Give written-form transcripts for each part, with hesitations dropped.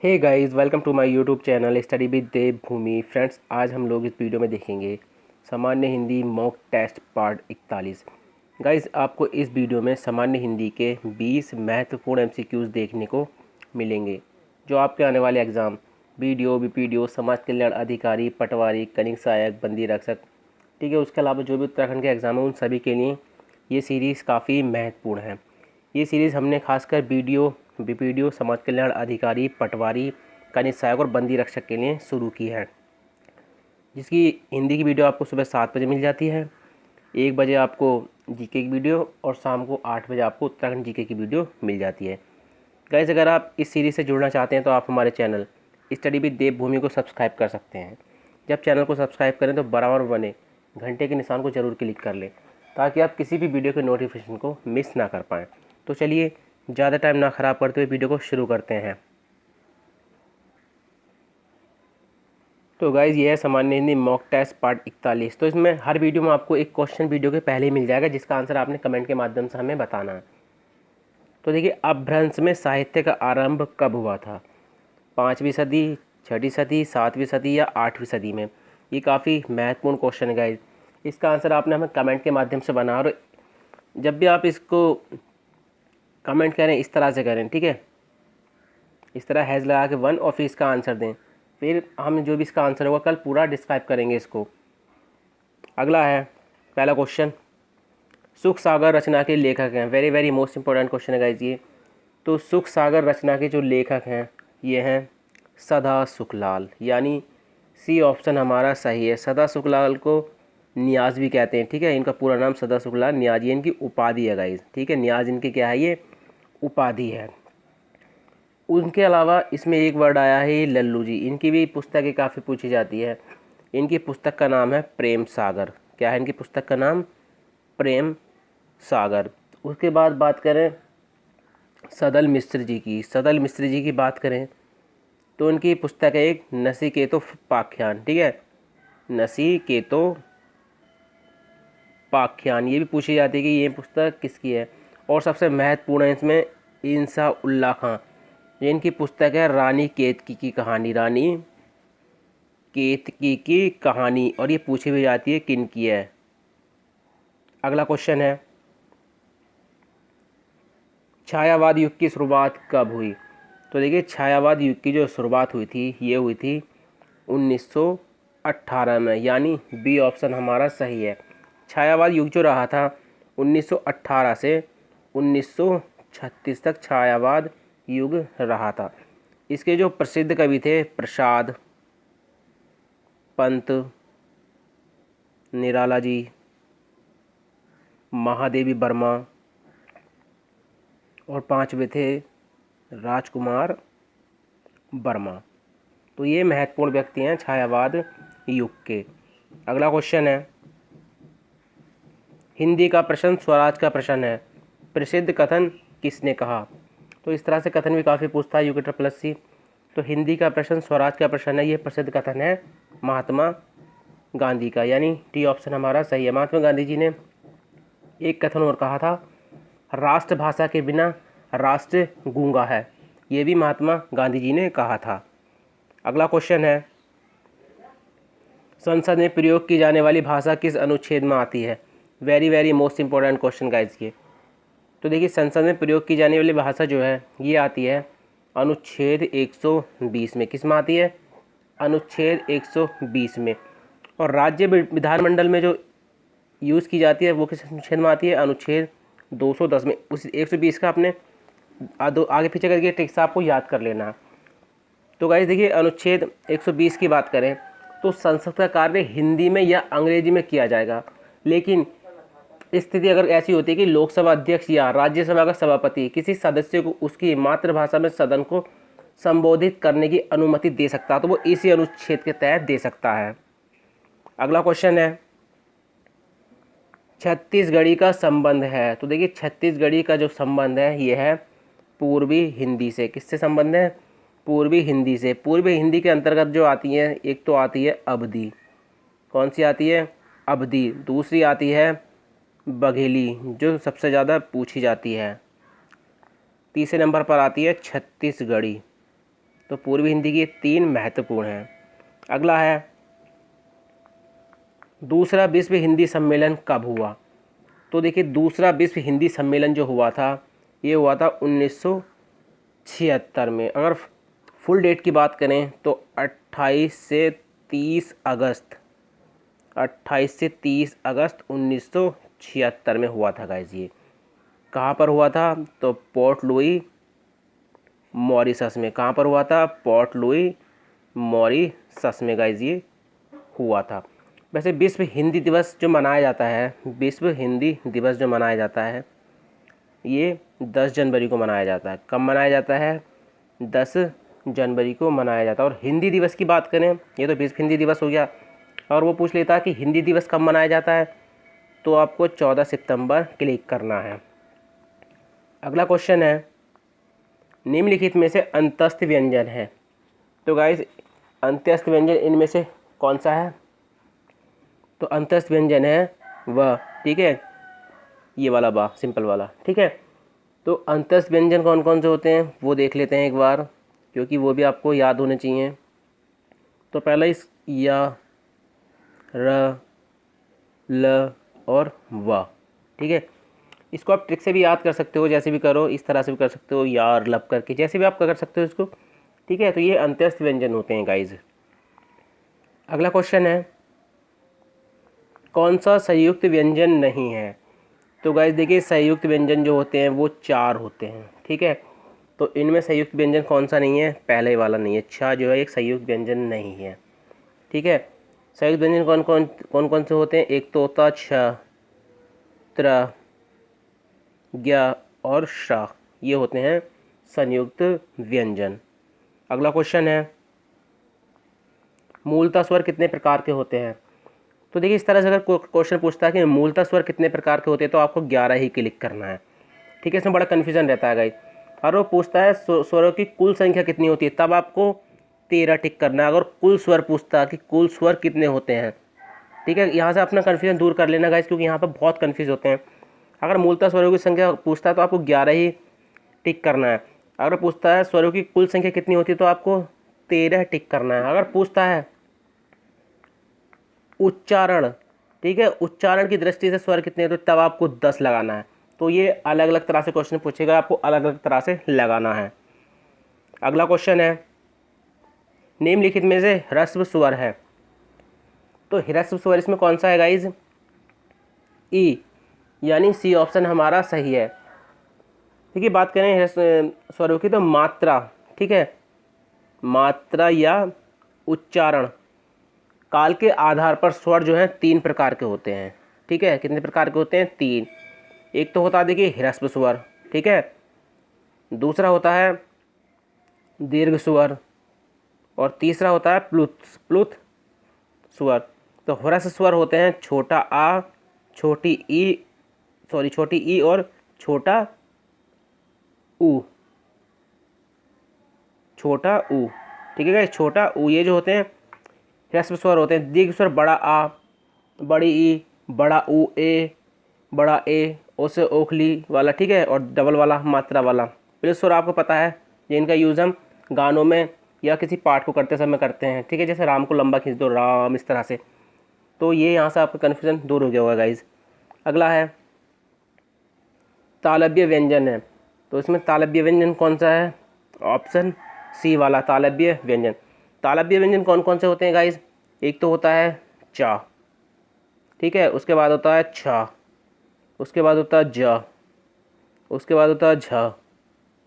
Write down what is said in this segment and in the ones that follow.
Hey guys, welcome to my YouTube channel study with Devbhoomi. Friends, आज हम लोग इस वीडियो में देखेंगे सामान्य Hindi mock test part 41। Guys, आपको इस वीडियो में सामान्य हिंदी के 20 महत्वपूर्ण एमसीक्यूज़ देखने को मिलेंगे जो आपके आने वाले एग्ज़ाम बीडीओ, बीपीडीओ, समाज कल्याण अधिकारी, पटवारी, कनिक सहायक, बंदी रक्षक, ठीक है, उसके अलावा जो भी उत्तराखंड के एग्ज़ाम हैं उन सभी के लिए ये सीरीज़ काफ़ी महत्वपूर्ण है। ये सीरीज़ हमने खासकर बीडीओ, बीपीडीओ, समाज कल्याण अधिकारी, पटवारी, कनिक सहायक और बंदी रक्षक के लिए शुरू की है, जिसकी हिंदी की वीडियो आपको सुबह 7 बजे मिल जाती है, 1 बजे आपको जीके की वीडियो और शाम को 8 बजे आपको उत्तराखंड जीके की वीडियो मिल जाती है। गाइस, अगर आप इस सीरीज़ से जुड़ना चाहते हैं तो आप हमारे चैनल स्टडी विद देवभूमि को सब्सक्राइब कर सकते हैं। जब चैनल को सब्सक्राइब करें तो बराबर बने घंटे के निशान को ज़रूर क्लिक कर लें ताकि आप किसी भी वीडियो के नोटिफिकेशन को मिस ना कर पाएँ। तो चलिए, ज़्यादा टाइम ना ख़राब करते हुए वीडियो को शुरू करते हैं। तो गाइज़, ये है सामान्य हिंदी मॉक टेस्ट पार्ट 41। तो इसमें हर वीडियो में आपको एक क्वेश्चन वीडियो के पहले ही मिल जाएगा जिसका आंसर आपने कमेंट के माध्यम से हमें बताना है। तो देखिए, अपभ्रंश में साहित्य का आरंभ कब हुआ था? 5वीं सदी, 6वीं सदी, 7वीं सदी या 8वीं सदी में? ये काफ़ी महत्वपूर्ण क्वेश्चन है गाइज। इसका आंसर आपने हमें कमेंट के माध्यम से बना, और जब भी आप इसको कमेंट करें इस तरह से करें, ठीक है, इस तरह हैज़ लगा के 1 और फिर इसका आंसर दें। फिर हम जो भी इसका आंसर होगा कल पूरा डिस्क्राइब करेंगे इसको। अगला है पहला क्वेश्चन, सुख सागर रचना के लेखक हैं। Very very most important question है गाइज ये। तो सुख सागर रचना के जो लेखक हैं ये हैं सदा सुखलाल, यानी सी ऑप्शन हमारा सही है। सदा सुखलाल को नियाज़ भी कहते हैं, ठीक है, इनका पूरा नाम सदा सुखलाल नियाज़, ये इनकी उपाधि है गाइज, ठीक है, नियाज़ इनकी क्या है, ये उपाधि है। उनके अलावा इसमें एक वर्ड आया है लल्लू जी, इनकी भी पुस्तकें काफ़ी पूछी जाती है। इनकी पुस्तक का नाम है प्रेम सागर। क्या है इनकी पुस्तक का नाम? प्रेम सागर। उसके बाद बात करें सदल मिश्र जी की। सदल मिश्र जी की बात करें तो इनकी पुस्तक है एक नचिकेतो पाख्यान, ठीक है, नचिकेतो पाख्यान। ये भी पूछी जाती है कि ये पुस्तक किसकी है। और सबसे महत्वपूर्ण है इसमें इंसा उल्लाह खां, ये इनकी पुस्तक है रानी केतकी की कहानी, रानी केतकी की कहानी, और ये पूछी भी जाती है किन की है। अगला क्वेश्चन है छायावाद युग की शुरुआत कब हुई? तो देखिए, छायावाद युग की जो शुरुआत हुई थी ये हुई थी 1918 में, यानी बी ऑप्शन हमारा सही है। छायावाद युग जो रहा था 1918 से 1936 तक छायावाद युग रहा था। इसके जो प्रसिद्ध कवि थे प्रसाद, पंत, निराला जी, महादेवी वर्मा, और 5वें थे राजकुमार वर्मा। तो ये महत्वपूर्ण व्यक्ति हैं छायावाद युग के। अगला क्वेश्चन है हिंदी का प्रश्न स्वराज का प्रश्न है, प्रसिद्ध कथन किसने कहा? तो इस तरह से कथन भी काफ़ी पूछता है यूके ट्रिपल सी। तो हिंदी का प्रश्न स्वराज का प्रश्न है, ये प्रसिद्ध कथन है महात्मा गांधी का, यानी टी ऑप्शन हमारा सही है। महात्मा गांधी जी ने एक कथन और कहा था, राष्ट्रभाषा के बिना राष्ट्र गूंगा है, ये भी महात्मा गांधी जी ने कहा था। अगला क्वेश्चन है संसद में प्रयोग की जाने वाली भाषा किस अनुच्छेद में आती है? Very very most important question guys ये। तो देखिए, संसद में प्रयोग की जाने वाली भाषा जो है ये आती है अनुच्छेद 120 में। किस में आती है? अनुच्छेद 120 में। और राज्य विधानमंडल में जो यूज़ की जाती है वो किस अनुच्छेद में आती है? अनुच्छेद 210 में। उस 120 का अपने आगे पीछे करके ट्रिक से आपको याद कर लेना। तो गाइस देखिए, अनुच्छेद 120 की बात करें तो संसद का कार्य हिंदी में या अंग्रेजी में किया जाएगा, लेकिन स्थिति अगर ऐसी होती है कि लोकसभा अध्यक्ष या राज्यसभा का सभापति किसी सदस्य को उसकी मातृभाषा में सदन को संबोधित करने की अनुमति दे सकता है, तो वो इसी अनुच्छेद के तहत दे सकता है। अगला क्वेश्चन है छत्तीसगढ़ी का संबंध है। तो देखिए, छत्तीसगढ़ी का जो संबंध है ये है पूर्वी हिंदी से। किससे संबंध है? पूर्वी हिंदी से। पूर्वी हिंदी के अंतर्गत जो आती है, एक तो आती है अवधी। कौन सी आती है? अवधी। दूसरी आती है बघेली, जो सबसे ज़्यादा पूछी जाती है। तीसरे नंबर पर आती है छत्तीसगढ़ी। तो पूर्वी हिंदी की 3 महत्वपूर्ण हैं। अगला है दूसरा विश्व हिंदी सम्मेलन कब हुआ? तो देखिए दूसरा विश्व हिंदी सम्मेलन जो हुआ था ये हुआ था 1976 में। अगर फुल डेट की बात करें तो 28 से 30 अगस्त 1976 में हुआ था गाइज। ये कहाँ पर हुआ था? तो पोर्ट लुई मॉरिशस में। कहाँ पर हुआ था? पोर्ट लुई मॉरिशस में गाइज ये हुआ था। वैसे विश्व हिंदी दिवस जो मनाया जाता है, विश्व हिंदी दिवस जो मनाया जाता है ये 10 जनवरी को मनाया जाता है। कब मनाया जाता है? 10 जनवरी को मनाया जाता है। और हिंदी दिवस की बात करें, ये तो विश्व हिंदी दिवस हो गया, और वो पूछ लेता कि हिंदी दिवस कब मनाया जाता है, तो आपको 14 सितंबर क्लिक करना है। अगला क्वेश्चन है निम्नलिखित में से अंतस्थ व्यंजन है। तो गाइस अंत्यस्थ व्यंजन इनमें से कौन सा है? तो अंतस्थ व्यंजन है व, ठीक है, ये वाला बा, सिंपल वाला, ठीक है। तो अंतस्थ व्यंजन कौन कौन से होते हैं वो देख लेते हैं एक बार, क्योंकि वो भी आपको याद होने चाहिए। तो पहला इस या, र, ल और व, ठीक है। इसको आप ट्रिक से भी याद कर सकते हो, जैसे भी करो, इस तरह से भी कर सकते हो, यार लब करके, जैसे भी आप कर सकते हो इसको, ठीक है। तो ये अंत्यस्थ व्यंजन होते हैं गाइज। अगला क्वेश्चन है कौन सा संयुक्त व्यंजन नहीं है? तो गाइज देखिए संयुक्त व्यंजन जो होते हैं वो 4 होते हैं, ठीक है। तो इनमें संयुक्त व्यंजन कौन सा नहीं है? पहले वाला नहीं है, छ जो है एक संयुक्त व्यंजन नहीं है, ठीक है। संयुक्त व्यंजन कौन कौन से होते हैं? एक तो होता छ, त्र, ज्ञ और श, ये होते हैं संयुक्त व्यंजन। अगला क्वेश्चन है मूलतः स्वर कितने प्रकार के होते हैं? तो देखिए इस तरह से अगर क्वेश्चन पूछता है कि मूलतः स्वर कितने प्रकार के होते हैं तो आपको 11 ही क्लिक करना है, ठीक है। इसमें बड़ा कन्फ्यूजन रहता है गाइस। और वो पूछता है स्वरों की कुल संख्या कितनी होती है, तब आपको 13 टिक करना है। अगर कुल स्वर पूछता है कि कुल स्वर कितने होते हैं, ठीक है, यहाँ से अपना कन्फ्यूजन दूर कर लेना गाइस, क्योंकि यहाँ पर बहुत कन्फ्यूज होते हैं। अगर मूलतः स्वरों की संख्या पूछता है तो आपको 11 ही टिक करना है। अगर पूछता है स्वरों की कुल संख्या कितनी होती है तो आपको 13 टिक करना है। अगर पूछता है उच्चारण, ठीक है, उच्चारण की दृष्टि से स्वर कितने हैं तो तब आपको 10 लगाना है। तो ये अलग अलग तरह से क्वेश्चन पूछेगा, आपको अलग अलग तरह से लगाना है। अगला क्वेश्चन है निम्नलिखित में से ह्रस्व स्वर है। तो ह्रस्व स्वर इसमें कौन सा है गाइज? ई, यानी सी ऑप्शन हमारा सही है। देखिए बात करें स्वरों की तो मात्रा, ठीक है, मात्रा या उच्चारण काल के आधार पर स्वर जो हैं 3 प्रकार के होते हैं, ठीक है। कितने प्रकार के होते हैं? 3। एक तो होता है देखिए ह्रस्व स्वर, ठीक है, दूसरा होता है दीर्घ स्वर, और तीसरा होता है प्लुत स्वर। तो ह्रस्व स्वर होते हैं छोटा आ, छोटी ई और छोटा ऊ, ठीक है गाइस, छोटा ऊ, ये जो होते हैं ह्रस्व स्वर होते हैं। दीर्घ स्वर बड़ा आ, बड़ी ई, बड़ा ऊ, ए, बड़ा ए, ओ से ओखली वाला, ठीक है, और डबल वाला, मात्रा वाला। प्लुत स्वर आपको पता है जिनका यूज़ हम गानों में या किसी पाठ को करते समय करते हैं, ठीक है, जैसे राम को लंबा खींच दो, राम, इस तरह से। तो ये यहाँ से आपका कन्फ्यूजन दूर हो गया होगा गाइज। अगला है तालव्य व्यंजन है। तो इसमें तालव्य व्यंजन कौन सा है? ऑप्शन सी वाला, तालव्य व्यंजन। तालव्य व्यंजन कौन कौन से होते हैं गाइज? एक तो होता है चा, ठीक है, उसके बाद होता है छा, उसके बाद होता है ज, उसके बाद होता है झ,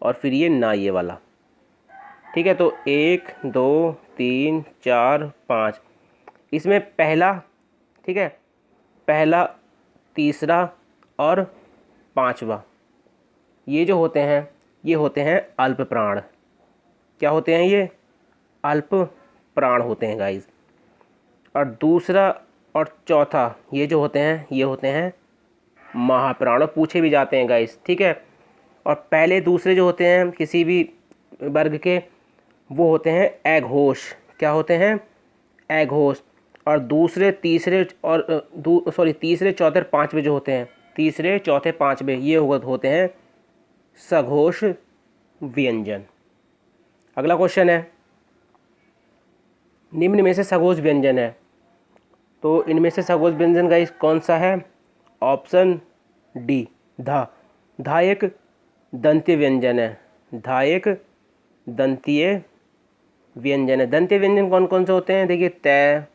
और फिर ये ना, ये वाला, ठीक है। तो 1 2 3 4 5, इसमें पहला, ठीक है, पहला, तीसरा और 5वां, ये जो होते हैं ये होते हैं अल्प प्राण। क्या होते हैं ये? अल्प प्राण होते हैं गाइज। और दूसरा और चौथा ये जो होते हैं ये होते हैं महाप्राण, और पूछे भी जाते हैं गाइज, ठीक है। और पहले दूसरे जो होते हैं किसी भी वर्ग के, वो होते हैं अघोष। क्या होते हैं? अघोष। और दूसरे, तीसरे और तीसरे, चौथे, पांचवे जो होते हैं, तीसरे, चौथे, पांचवे, ये होते हैं सघोष व्यंजन। अगला क्वेश्चन है, निम्न में से सगोज व्यंजन है, तो इनमें से सगोज व्यंजन गाइस कौन सा है? ऑप्शन डी, धा। धा एक दंतीय व्यंजन है, धा एक दंतीय व्यंजन है। दंतीय व्यंजन कौन कौन से होते हैं? देखिए, त,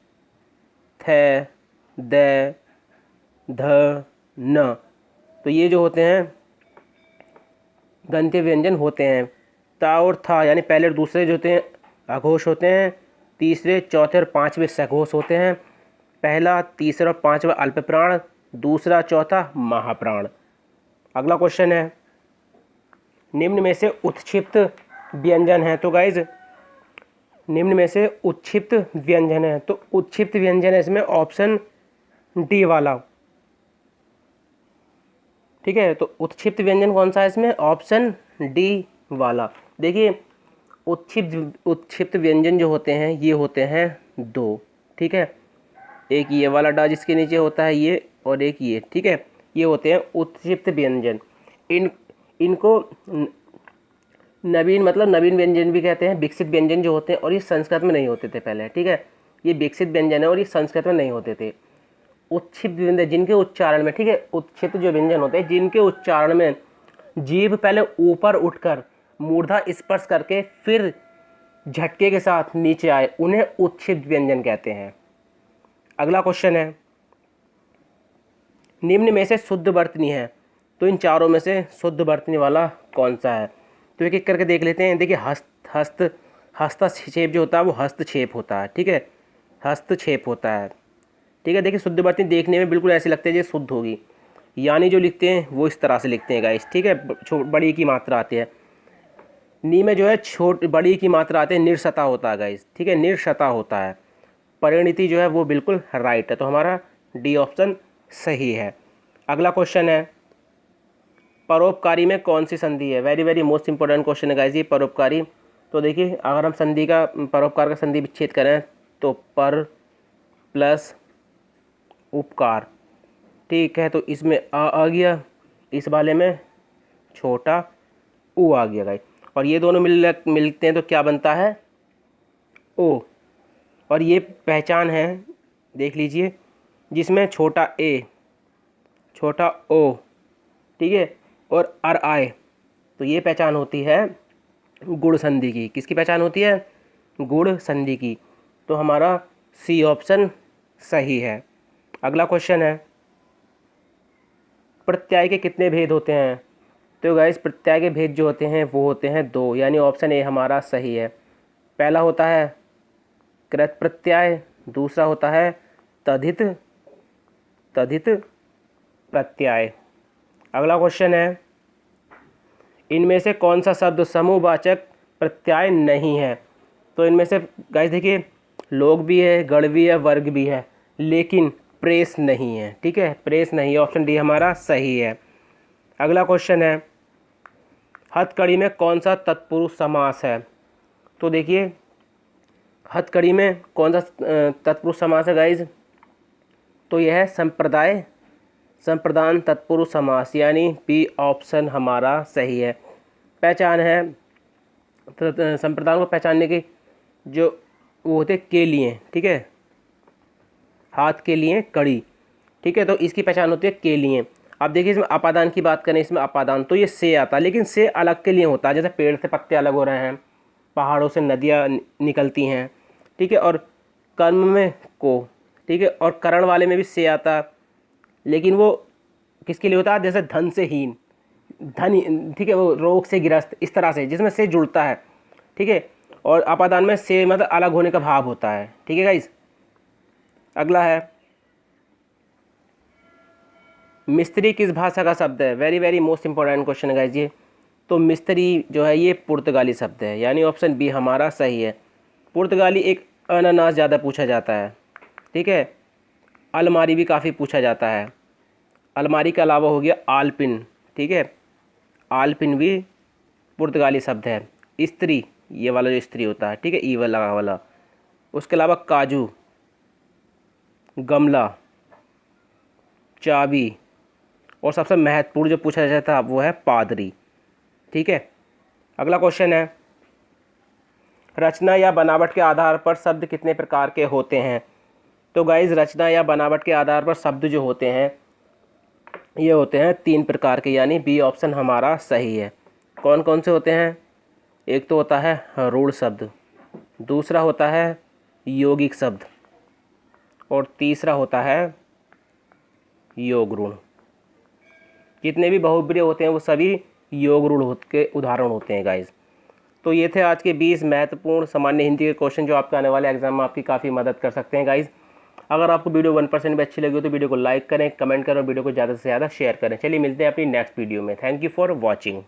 थ, द, ध, न, तो ये जो होते हैं दंतीय व्यंजन होते हैं। ता और था यानी पहले और दूसरे जो होते हैं अघोष होते हैं, तीसरे चौथे और पांचवें सघोष होते हैं। पहला, तीसरा और पांचवा अल्प प्राण, दूसरा चौथा महाप्राण। अगला क्वेश्चन है, निम्न में से उत्क्षिप्त व्यंजन है, तो गाइज निम्न में से उत्क्षिप्त व्यंजन है, तो उत्क्षिप्त व्यंजन है इसमें ऑप्शन डी वाला। ठीक है, तो उत्क्षिप्त व्यंजन कौन सा है इसमें? ऑप्शन डी वाला। देखिए, उत्क्षिप्त व्यंजन जो होते हैं ये होते हैं दो। ठीक है, एक ये वाला डा जिसके नीचे होता है ये, और एक ये। ठीक है, ये होते हैं उत्क्षिप्त व्यंजन। इनको नवीन मतलब नवीन व्यंजन भी कहते हैं, विकसित व्यंजन जो होते हैं, और ये संस्कृत में नहीं होते थे पहले। ठीक है, ये विकसित व्यंजन है और ये संस्कृत में नहीं होते थे। उत्क्षिप्त व्यंजन जिनके उच्चारण में, ठीक है, उत्क्षिप्त जो व्यंजन होते हैं जिनके उच्चारण में जीभ पहले ऊपर उठकर मूर्धा स्पर्श करके फिर झटके के साथ नीचे आए, उन्हें उत्क्षिप्त व्यंजन कहते हैं। अगला क्वेश्चन है, निम्न में से शुद्ध वर्तनी है, तो इन चारों में से शुद्ध वर्तनी वाला कौन सा है? तो एक एक करके देख लेते हैं। देखिए, हस्तक्षेप जो होता है वो हस्तक्षेप होता है। ठीक है, हस्तक्षेप होता है। ठीक है, देखिए, शुद्ध वर्तनी देखने में बिल्कुल ऐसी लगती है जैसे शुद्ध होगी, यानी जो लिखते हैं वो इस तरह से लिखते हैं गाइस। ठीक है, बड़ी की मात्रा आती है, नी में जो है बड़ी की मात्रा आती है, निर्सता होता है गाइस। ठीक है, निर्सता होता है। परिणति जो है वो बिल्कुल राइट है, तो हमारा डी ऑप्शन सही है। अगला क्वेश्चन है, परोपकारी में कौन सी संधि है? Very very most important question है गाइस ये, परोपकारी। तो देखिए, अगर हम संधि का, परोपकार का संधि विच्छेद करें तो पर प्लस उपकार। ठीक है, तो इसमें आ गया, इस वाले में छोटा ऊ आ गया गाइस, और ये दोनों मिलते हैं तो क्या बनता है? ओ। और ये पहचान है, देख लीजिए, जिसमें छोटा ए, छोटा ओ, ठीक है, और अर आए, तो ये पहचान होती है गुण संधि की। किसकी पहचान होती है? गुण संधि की। तो हमारा सी ऑप्शन सही है। अगला क्वेश्चन है, प्रत्यय के कितने भेद होते हैं? तो गाइस, प्रत्यय के भेद जो होते हैं वो होते हैं दो, यानी ऑप्शन ए हमारा सही है। पहला होता है कृत प्रत्यय, दूसरा होता है तद्धित प्रत्यय। अगला क्वेश्चन है, इनमें से कौन सा शब्द समूहवाचक प्रत्यय नहीं है? तो इनमें से गाइस देखिए, लोग भी है, गण भी है, वर्ग भी है, लेकिन प्रेस नहीं है। ठीक है, प्रेस नहीं है, ऑप्शन डी हमारा सही है। अगला क्वेश्चन है, हथकड़ी में कौन सा तत्पुरुष समास है? तो देखिए, हथकड़ी में कौन सा तत्पुरुष समास है गाइज? तो यह है संप्रदान तत्पुरुष समास, यानी बी ऑप्शन हमारा सही है। पहचान है, संप्रदान को पहचानने की जो वो होते के लिए, ठीक है, हाथ के लिए कड़ी। ठीक है, तो इसकी पहचान होती है के लिए। अब देखिए, इसमें अपादान की बात करें, इसमें अपादान तो ये से आता है, लेकिन से अलग के लिए होता है, जैसे पेड़ से पत्ते अलग हो रहे हैं, पहाड़ों से नदियाँ निकलती हैं। ठीक है, और कर्म में को, ठीक है, और करण वाले में भी से आता, लेकिन वो किसके लिए होता है? जैसे धन से हीन, धन, ठीक है, वो रोग से ग्रस्त, इस तरह से जिसमें से जुड़ता है। ठीक है, और अपादान में से मतलब अलग होने का भाव होता है। ठीक है गाइस। अगला है, मिस्त्री किस भाषा का शब्द है? Very very most important question है गाइस ये। तो मिस्त्री जो है ये पुर्तगाली शब्द है, यानी ऑप्शन बी हमारा सही है। पुर्तगाली एक अनानास ज़्यादा पूछा जाता है। ठीक है, अलमारी भी काफ़ी पूछा जाता है। अलमारी के अलावा हो गया आलपिन। ठीक है, आलपिन भी पुर्तगाली शब्द है। स्त्री, ये वाला जो स्त्री होता है, ठीक है, ई वाला। उसके अलावा काजू, गमला, चाबी, और सबसे महत्वपूर्ण जो पूछा जाता है वो है पादरी। ठीक है, अगला क्वेश्चन है, रचना या बनावट के आधार पर शब्द कितने प्रकार के होते हैं? तो गाइज रचना या बनावट के आधार पर शब्द जो होते हैं ये होते हैं 3 प्रकार के, यानी बी ऑप्शन हमारा सही है। कौन कौन से होते हैं? एक तो होता है रूढ़ शब्द, दूसरा होता है यौगिक शब्द, और तीसरा होता है योग रूढ़। जितने भी बहुब्रीहि होते हैं वो सभी योग रूढ़ के उदाहरण होते हैं गाइज। तो ये थे आज के 20 महत्वपूर्ण सामान्य हिंदी के क्वेश्चन जो आपके आने वाले एग्जाम में आपकी काफ़ी मदद कर सकते हैं गाइज। अगर आपको वीडियो 1% भी अच्छी लगी हो तो वीडियो को लाइक करें, कमेंट करें और वीडियो को ज़्यादा से ज़्यादा शेयर करें। चलिए मिलते हैं अपनी नेक्स्ट वीडियो में। Thank you for watching.